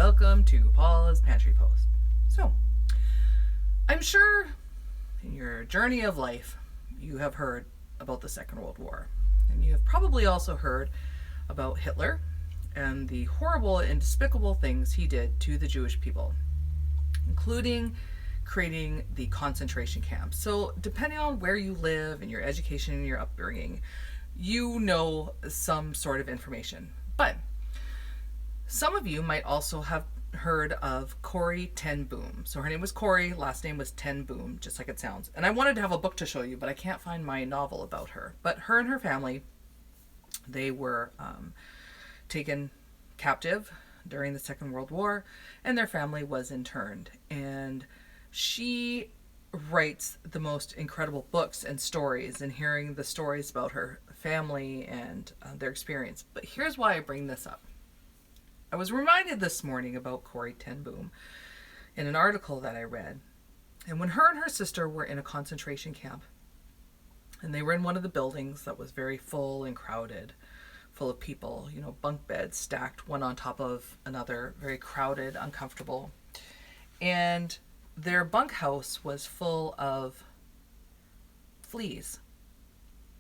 welcome to Paula's Pantry Post. So, I'm sure in your journey of life you have heard about the Second World War, and you have probably also heard about Hitler and the horrible and despicable things he did to the Jewish people, including creating the concentration camps. So depending on where you live and your education and your upbringing, you know some sort of information. But some of you might also have heard of Corrie ten Boom. So her name was Corrie, last name was ten Boom, just like it sounds. And I wanted to have a book to show you, but I can't find my novel about her. But her and her family, they were taken captive during the Second World War, and their family was interned. And she writes the most incredible books and stories, and hearing the stories about her family and their experience. But here's why I bring this up. I was reminded this morning about Corrie ten Boom in an article that I read. And when her and her sister were in a concentration camp, and they were in one of the buildings that was very full and crowded, full of people, bunk beds stacked one on top of another, very crowded, uncomfortable. And their bunkhouse was full of fleas,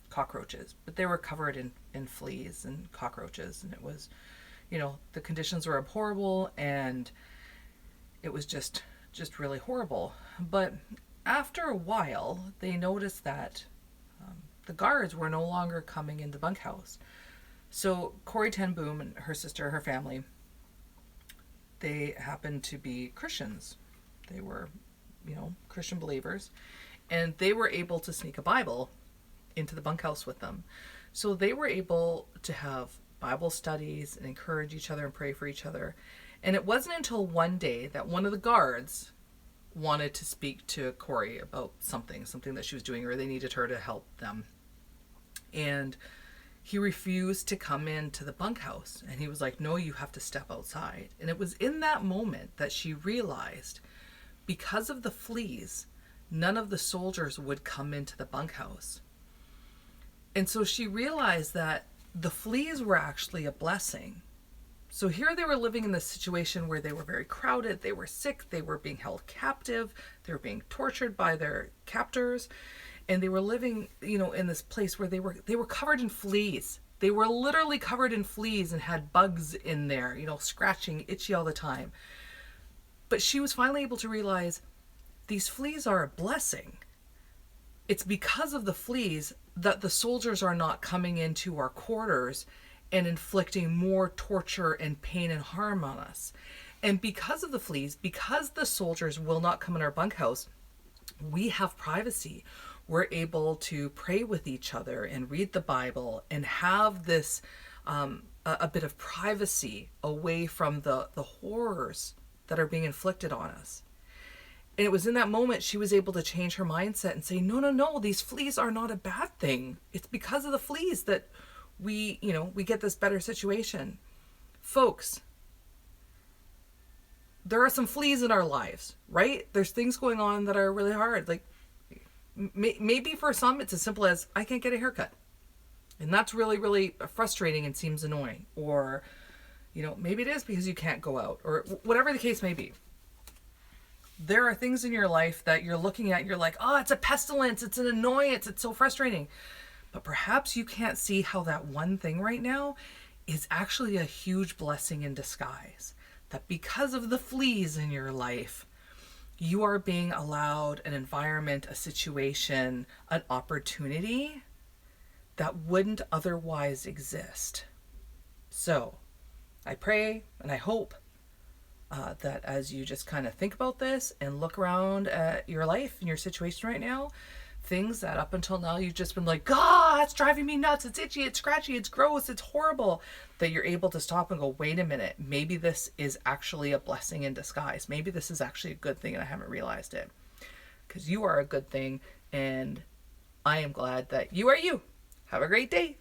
cockroaches, but they were covered in fleas and cockroaches, and it was, the conditions were horrible, and it was just really horrible. But after a while, they noticed that the guards were no longer coming in the bunkhouse. So Corrie ten Boom and her sister, her family, they happened to be Christians. They were, Christian believers, and they were able to sneak a Bible into the bunkhouse with them. So they were able to have Bible studies and encourage each other and pray for each other. And it wasn't until one day that one of the guards wanted to speak to Corrie about something that she was doing, or they needed her to help them. And he refused to come into the bunkhouse. And he was like, no, you have to step outside. And it was in that moment that she realized, because of the fleas, none of the soldiers would come into the bunkhouse. And so she realized that the fleas were actually a blessing. So here they were living in this situation where they were very crowded, they were sick, they were being held captive, they were being tortured by their captors, and they were living, in this place where they were covered in fleas. They were literally covered in fleas and had bugs in there, scratching, itchy all the time. But she was finally able to realize these fleas are a blessing. It's because of the fleas that the soldiers are not coming into our quarters and inflicting more torture and pain and harm on us. And because of the fleas, because the soldiers will not come in our bunkhouse, we have privacy. We're able to pray with each other and read the Bible and have this a bit of privacy away from the horrors that are being inflicted on us. And it was in that moment she was able to change her mindset and say, no, these fleas are not a bad thing. It's because of the fleas that we get this better situation. Folks, there are some fleas in our lives, right? There's things going on that are really hard. Like maybe for some it's as simple as, I can't get a haircut. And that's really, really frustrating and seems annoying. Or, maybe it is because you can't go out, or whatever the case may be. There are things in your life that you're looking at, you're like, oh, it's a pestilence, it's an annoyance, it's so frustrating. But perhaps you can't see how that one thing right now is actually a huge blessing in disguise. That because of the fleas in your life, you are being allowed an environment, a situation, an opportunity that wouldn't otherwise exist. So I pray and I hope that as you just kind of think about this and look around at your life and your situation right now, things that up until now you've just been like, God, it's driving me nuts, it's itchy, it's scratchy, it's gross, it's horrible, that you're able to stop and go, wait a minute, maybe this is actually a blessing in disguise. Maybe this is actually a good thing and I haven't realized it. Because you are a good thing, and I am glad that you are you. Have a great day.